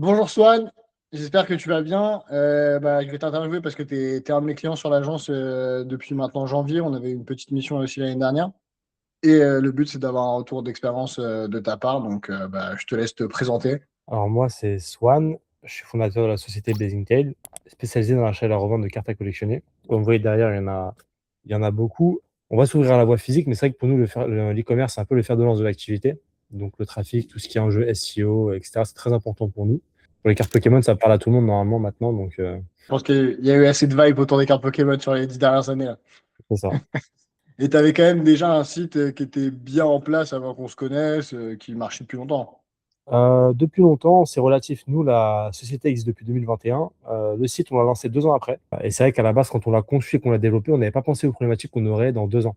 Bonjour Swan, j'espère que tu vas bien. Je vais t'interviewer parce que tu es un de mes clients sur l'agence depuis maintenant janvier. On avait une petite mission aussi l'année dernière. Le but, c'est d'avoir un retour d'expérience de ta part. Je te laisse te présenter. Alors moi, c'est Swan, je suis fondateur de la société Blazing Tail, spécialisée dans l'achat et la revente de cartes à collectionner. Comme vous voyez derrière, il y en a beaucoup. On va s'ouvrir à la voie physique, mais c'est vrai que pour nous, l'e-commerce, c'est un peu le fer de lance de l'activité. Donc le trafic, tout ce qui est enjeu SEO, etc., c'est très important pour nous. Pour les cartes Pokémon, ça parle à tout le monde normalement maintenant, donc Je pense qu'il y a eu assez de hype autour des cartes Pokémon sur les 10 dernières années, là. c'est ça. Et tu avais quand même déjà un site qui était bien en place avant qu'on se connaisse, qui marchait depuis longtemps. Depuis longtemps, c'est relatif. Nous, la société existe depuis 2021. Le site, on l'a lancé 2 ans après. Et c'est vrai qu'à la base, quand on l'a conçu et qu'on l'a développé, on n'avait pas pensé aux problématiques qu'on aurait dans 2 ans.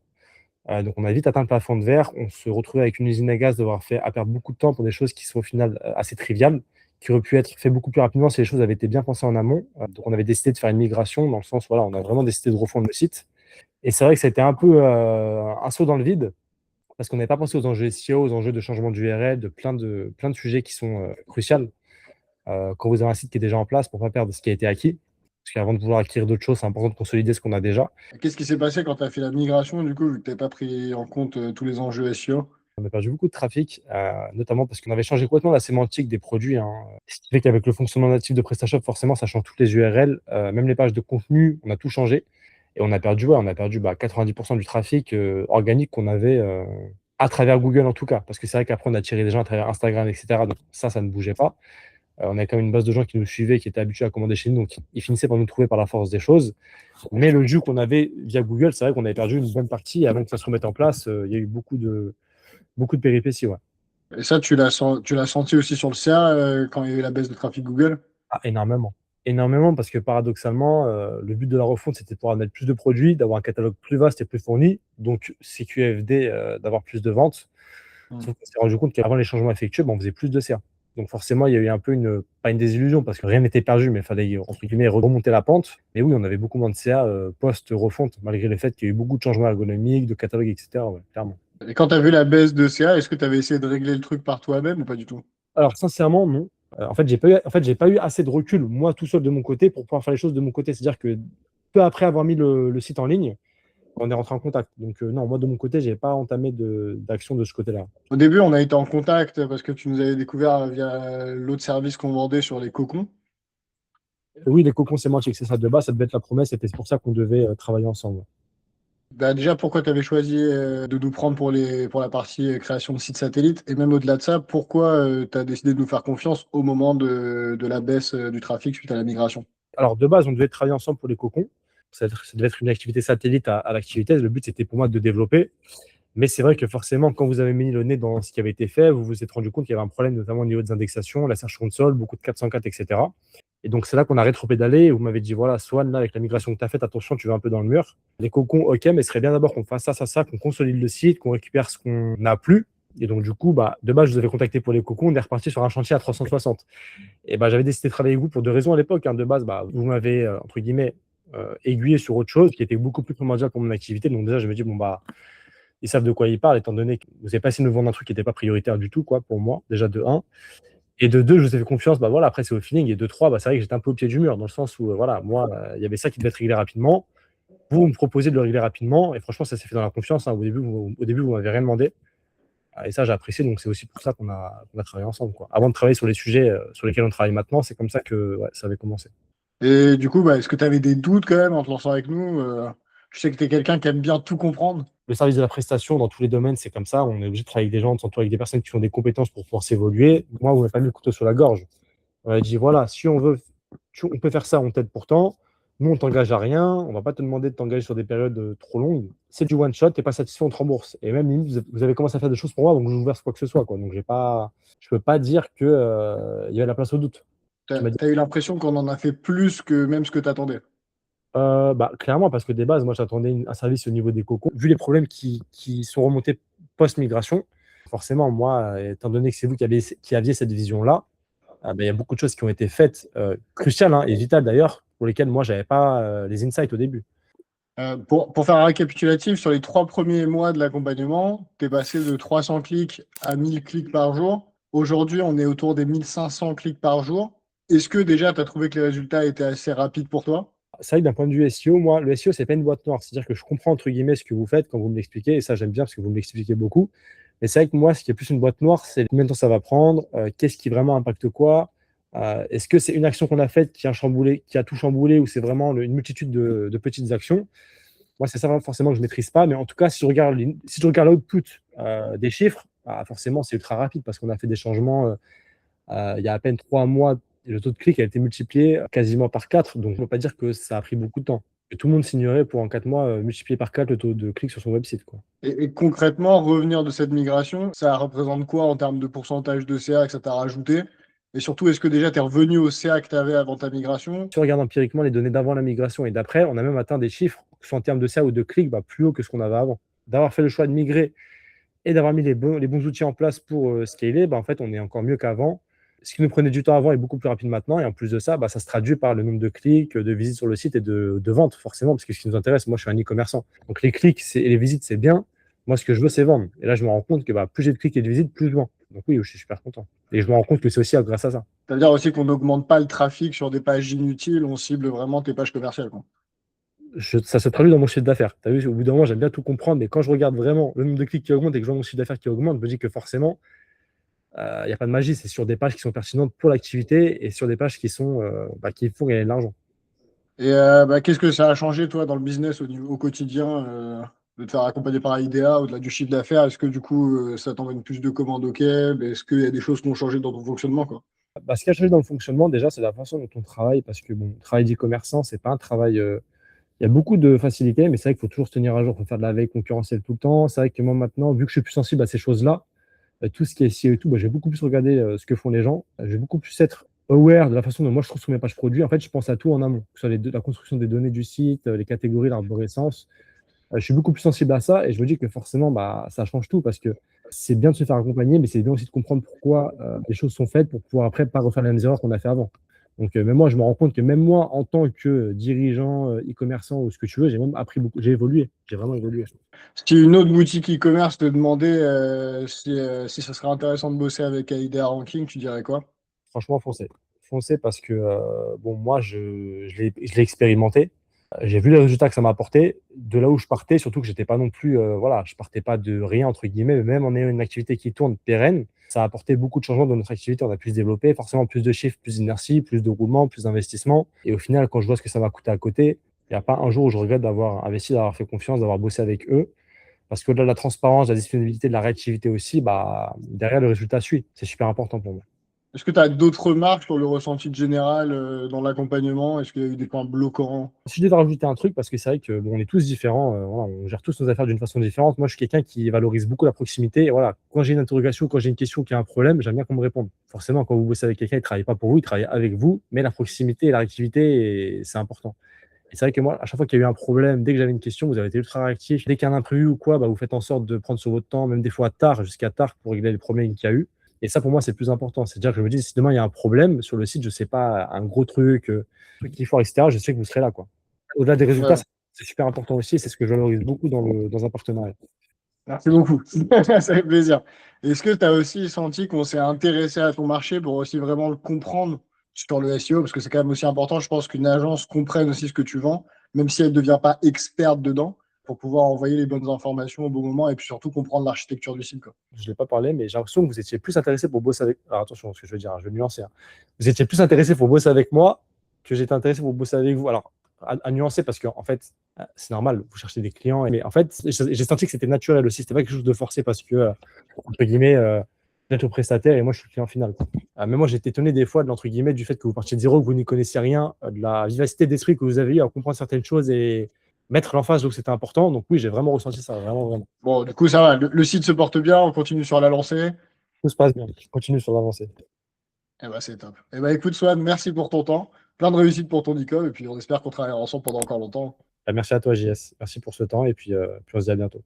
Donc on a vite atteint le plafond de verre. On se retrouvait avec une usine à gaz, devoir faire à perdre beaucoup de temps pour des choses qui sont au final assez triviales, qui auraient pu être fait beaucoup plus rapidement si les choses avaient été bien pensées en amont. Donc on avait décidé de faire une migration dans le sens, voilà, on a vraiment décidé de refondre le site. Et c'est vrai que ça a été un peu un saut dans le vide parce qu'on n'avait pas pensé aux enjeux SEO, aux enjeux de changement d'URL, de plein de sujets qui sont cruciaux quand vous avez un site qui est déjà en place pour ne pas perdre ce qui a été acquis. Parce qu'avant de vouloir acquérir d'autres choses, c'est important de consolider ce qu'on a déjà. Qu'est-ce qui s'est passé quand tu as fait la migration, du coup, vu que tu n'avais pas pris en compte tous les enjeux SEO? On a perdu beaucoup de trafic, notamment parce qu'on avait changé complètement la sémantique des produits, hein. Ce qui fait qu'avec le fonctionnement natif de PrestaShop, forcément, ça change toutes les URL, même les pages de contenu, on a tout changé. Et on a perdu 90% du trafic organique qu'on avait à travers Google en tout cas. Parce que c'est vrai qu'après, on a tiré des gens à travers Instagram, etc. Donc ça ne bougeait pas. On avait quand même une base de gens qui nous suivaient, qui étaient habitués à commander chez nous. Donc ils finissaient par nous trouver par la force des choses. Mais le jus qu'on avait via Google, c'est vrai qu'on avait perdu une bonne partie. Et avant que ça se remette en place, il y a eu beaucoup de péripéties, ouais. Et ça, tu l'as senti aussi sur le CA quand il y a eu la baisse de trafic Google? Ah, énormément. Énormément, parce que paradoxalement, le but de la refonte, c'était de pouvoir mettre plus de produits, d'avoir un catalogue plus vaste et plus fourni, donc CQFD, d'avoir plus de ventes. Hmm. Sauf qu'on s'est rendu compte qu'avant les changements effectués, on faisait plus de CA. Donc forcément, il y a eu un peu pas une désillusion, parce que rien n'était perdu, mais il fallait, entre guillemets, remonter la pente. Mais oui, on avait beaucoup moins de CA post-refonte, malgré le fait qu'il y a eu beaucoup de changements ergonomiques, de catalogue, etc. Ouais, clairement. Et quand tu as vu la baisse de CA, est-ce que tu avais essayé de régler le truc par toi-même ou pas du tout? Alors, sincèrement, non. En fait, j'ai pas eu assez de recul, moi, tout seul de mon côté, pour pouvoir faire les choses de mon côté. C'est-à-dire que peu après avoir mis le site en ligne, on est rentré en contact. Donc, non, moi, de mon côté, j'ai pas entamé d'action de ce côté-là. Au début, on a été en contact parce que tu nous avais découvert via l'autre service qu'on vendait sur les cocons. Oui, les cocons sémantiques, c'est ça de base, ça devait être la promesse, et c'est pour ça qu'on devait travailler ensemble. Déjà, pourquoi tu avais choisi de nous prendre pour la partie création de sites satellites? Et même au-delà de ça, pourquoi tu as décidé de nous faire confiance au moment de la baisse du trafic suite à la migration? Alors, de base, on devait travailler ensemble pour les cocons. Ça devait être une activité satellite à l'activité. Le but, c'était pour moi de développer. Mais c'est vrai que forcément, quand vous avez mis le nez dans ce qui avait été fait, vous vous êtes rendu compte qu'il y avait un problème, notamment au niveau des indexations, la Search Console, beaucoup de 404, etc. Et donc, c'est là qu'on a rétropédalé et vous m'avez dit, voilà, Swan, là, avec la migration que tu as faite, attention, tu vas un peu dans le mur. Les cocons, ok, mais ce serait bien d'abord qu'on fasse ça, qu'on consolide le site, qu'on récupère ce qu'on n'a plus. Et donc, du coup, de base, je vous avais contacté pour les cocons, on est reparti sur un chantier à 360. Et j'avais décidé de travailler avec vous pour 2 raisons à l'époque, hein. De base, vous m'avez, entre guillemets, aiguillé sur autre chose qui était beaucoup plus primordial pour mon activité. Donc, déjà, je me dis, ils savent de quoi ils parlent, étant donné que vous avez pas essayé de me vendre un truc qui n'était pas prioritaire du tout, quoi, pour moi, déjà de un. Et de deux, je vous ai fait confiance, voilà, après c'est au feeling. Et de trois, c'est vrai que j'étais un peu au pied du mur, dans le sens où, voilà, moi, il y avait ça qui devait être réglé rapidement. Vous me proposez de le régler rapidement, et franchement, ça s'est fait dans la confiance, hein. Au début, vous m'avez rien demandé. Et ça, j'ai apprécié, donc c'est aussi pour ça qu'on a travaillé ensemble, quoi. Avant de travailler sur les sujets sur lesquels on travaille maintenant, c'est comme ça que ouais, ça avait commencé. Et du coup, est-ce que tu avais des doutes quand même en te lançant avec nous? Je sais que tu es quelqu'un qui aime bien tout comprendre. Le service de la prestation, dans tous les domaines, c'est comme ça. On est obligé de travailler avec des gens, de s'entourer avec des personnes qui ont des compétences pour pouvoir s'évoluer. Moi, vous m'avez pas mis le couteau sur la gorge. On a dit, voilà, si on veut, on peut faire ça, on t'aide pourtant. Nous, on t'engage à rien. On va pas te demander de t'engager sur des périodes trop longues. C'est du one shot, t'es pas satisfait, on te rembourse. Et même, limite, vous avez commencé à faire des choses pour moi, donc je vous verse quoi que ce soit, quoi. Donc, je peux pas dire que, il y avait la place au doute. Tu Tu m'as dit, as eu l'impression qu'on en a fait plus que même ce que tu attendais. clairement, parce que des bases, moi, j'attendais un service au niveau des cocos. Vu les problèmes qui sont remontés post-migration, forcément, moi, étant donné que c'est vous qui aviez cette vision-là, il y a beaucoup de choses qui ont été faites, cruciales, hein, et vitales d'ailleurs, pour lesquelles moi, j'avais pas les insights au début. Pour faire un récapitulatif, sur les 3 premiers mois de l'accompagnement, tu es passé de 300 clics à 1000 clics par jour. Aujourd'hui, on est autour des 1500 clics par jour. Est-ce que déjà, tu as trouvé que les résultats étaient assez rapides pour toi? C'est vrai que d'un point de vue SEO, moi, le SEO, c'est pas une boîte noire. C'est-à-dire que je comprends, entre guillemets, ce que vous faites quand vous me l'expliquez, et ça, j'aime bien parce que vous me l'expliquez beaucoup. Mais c'est vrai que moi, ce qui est plus une boîte noire, c'est combien de temps ça va prendre, qu'est-ce qui vraiment impacte quoi, est-ce que c'est une action qu'on a faite qui a chamboulé, qui a tout chamboulé, ou c'est vraiment une multitude de petites actions. Moi, c'est ça forcément que je maîtrise pas. Mais en tout cas, si je regarde l'output des chiffres, bah, forcément, c'est ultra rapide parce qu'on a fait des changements il y a à peine 3 mois. Le taux de clic a été multiplié quasiment par 4. Donc, je ne peux pas dire que ça a pris beaucoup de temps. Et tout le monde s'ignorait pour en 4 mois multiplier par 4 le taux de clic sur son website, quoi. Et concrètement, revenir de cette migration, ça représente quoi en termes de pourcentage de CA que ça t'a rajouté? Et surtout, est-ce que déjà tu es revenu au CA que tu avais avant ta migration? Si on regarde empiriquement les données d'avant la migration et d'après, on a même atteint des chiffres, que ce soit en termes de CA ou de clics, bah, plus haut que ce qu'on avait avant. D'avoir fait le choix de migrer et d'avoir mis les bons outils en place pour scaler, bah, en fait, on est encore mieux qu'avant. Ce qui nous prenait du temps avant est beaucoup plus rapide maintenant. Et en plus de ça, bah, ça se traduit par le nombre de clics, de visites sur le site et de ventes, forcément, parce que ce qui nous intéresse, moi, je suis un e-commerçant. Donc, les clics et les visites, c'est bien. Moi, ce que je veux, c'est vendre. Et là, je me rends compte que bah, plus j'ai de clics et de visites, plus je vends. Donc, oui, je suis super content. Et je me rends compte que c'est aussi grâce à ça. Ça veut dire aussi qu'on n'augmente pas le trafic sur des pages inutiles, on cible vraiment tes pages commerciales, quoi. Ça se traduit dans mon chiffre d'affaires. Tu as vu, au bout d'un moment, j'aime bien tout comprendre, mais quand je regarde vraiment le nombre de clics qui augmente et que je vois mon chiffre d'affaires qui augmente, je me dis que forcément, il n'y a pas de magie. C'est sur des pages qui sont pertinentes pour l'activité et sur des pages qui font gagner de l'argent. Et qu'est-ce que ça a changé, toi, dans le business au quotidien, de te faire accompagner par IDEA au-delà du chiffre d'affaires? Est-ce que du coup, ça t'emmène plus de commandes au keb? Est-ce qu'il y a des choses qui ont changé dans ton fonctionnement, quoi? Bah, ce qui a changé dans le fonctionnement, déjà, c'est la façon dont on travaille, parce que bon, le travail d'e-commerçant, c'est pas un travail. Il y a beaucoup de facilité, mais c'est vrai qu'il faut toujours se tenir à jour, il faut faire de la veille concurrentielle tout le temps. C'est vrai que moi, maintenant, vu que je suis plus sensible à ces choses-là, tout ce qui est SEO et tout, bah, je vais beaucoup plus regarder ce que font les gens. Je vais beaucoup plus être aware de la façon dont moi je trouve sur mes pages produits. En fait, je pense à tout en amont, que ce soit la construction des données du site, les catégories, l'arborescence. Je suis beaucoup plus sensible à ça et je me dis que forcément, bah, ça change tout parce que c'est bien de se faire accompagner, mais c'est bien aussi de comprendre pourquoi les choses sont faites pour pouvoir après pas refaire les mêmes erreurs qu'on a fait avant. Donc, même moi, je me rends compte que même moi, en tant que dirigeant, e-commerçant ou ce que tu veux, j'ai même appris beaucoup, j'ai évolué, j'ai vraiment évolué. Si une autre boutique e-commerce te demandait si ça serait intéressant de bosser avec IDEA Ranking, tu dirais quoi? Franchement, foncez. Foncez parce que, bon, moi, je l'ai expérimenté. J'ai vu les résultats que ça m'a apporté. De là où je partais, surtout que j'étais pas non plus, voilà, je partais pas de rien, entre guillemets, mais même en ayant une activité qui tourne pérenne, ça a apporté beaucoup de changements dans notre activité. On a pu se développer, forcément plus de chiffres, plus d'inertie, plus de roulement, plus d'investissement. Et au final, quand je vois ce que ça m'a coûté à côté, il n'y a pas un jour où je regrette d'avoir investi, d'avoir fait confiance, d'avoir bossé avec eux. Parce qu'au-delà de la transparence, de la disponibilité, de la réactivité aussi, bah, derrière, le résultat suit. C'est super important pour moi. Est-ce que tu as d'autres remarques sur le ressenti général dans l'accompagnement? Est-ce qu'il y a eu des points bloquants? Si je devais rajouter un truc, parce que c'est vrai que bon, on est tous différents, voilà, on gère tous nos affaires d'une façon différente. Moi, je suis quelqu'un qui valorise beaucoup la proximité. Et voilà, quand j'ai une interrogation, quand j'ai une question qui a un problème, j'aime bien qu'on me réponde. Forcément, quand vous bossez avec quelqu'un, il ne travaille pas pour vous, il travaille avec vous, mais la proximité et la réactivité, c'est important. Et c'est vrai que moi, à chaque fois qu'il y a eu un problème, dès que j'avais une question, vous avez été ultra réactif. Dès qu'il y a un imprévu ou quoi, bah, vous faites en sorte de prendre sur votre temps, même des fois tard, jusqu'à tard, pour régler les problèmes qu'il y a eu. Et ça, pour moi, c'est le plus important. C'est-à-dire que je me dis, si demain il y a un problème sur le site, je ne sais pas, un gros truc qui foire, etc., je sais que vous serez là, quoi. Au-delà des résultats, Ouais, c'est super important aussi. C'est ce que je valorise beaucoup dans un partenariat. merci beaucoup. Ça fait plaisir. Est-ce que tu as aussi senti qu'on s'est intéressé à ton marché pour aussi vraiment le comprendre sur le SEO? Parce que c'est quand même aussi important, je pense, qu'une agence comprenne aussi ce que tu vends, même si elle ne devient pas experte dedans, pour pouvoir envoyer les bonnes informations au bon moment et puis surtout comprendre l'architecture du site, quoi. Je ne l'ai pas parlé, mais j'ai l'impression que vous étiez plus intéressé pour bosser avec. Alors attention, ce que je veux dire, hein, je vais nuancer, hein. Vous étiez plus intéressé pour bosser avec moi que j'étais intéressé pour bosser avec vous. Alors, à nuancer, parce qu'en fait, c'est normal, vous cherchez des clients. Mais en fait, j'ai senti que c'était naturel aussi. C'était pas quelque chose de forcé parce que, entre guillemets, vous êtes le prestataire et moi, je suis le client final, quoi. Mais moi, j'étais étonné des fois, entre guillemets, du fait que vous partiez de zéro, que vous n'y connaissiez rien, de la vivacité d'esprit que vous avez eu à comprendre certaines choses et mettre l'emphase où c'était important. Donc oui, j'ai vraiment ressenti ça, vraiment, vraiment. Bon, du coup, ça va. Le site se porte bien, on continue sur la lancée. Tout se passe bien. Je continue sur l'avancée. Eh ben, c'est top. Eh ben, écoute, Swan, merci pour ton temps. Plein de réussite pour ton e-com et puis on espère qu'on travaillera ensemble pendant encore longtemps. Merci à toi, JS. Merci pour ce temps et puis on se dit à bientôt.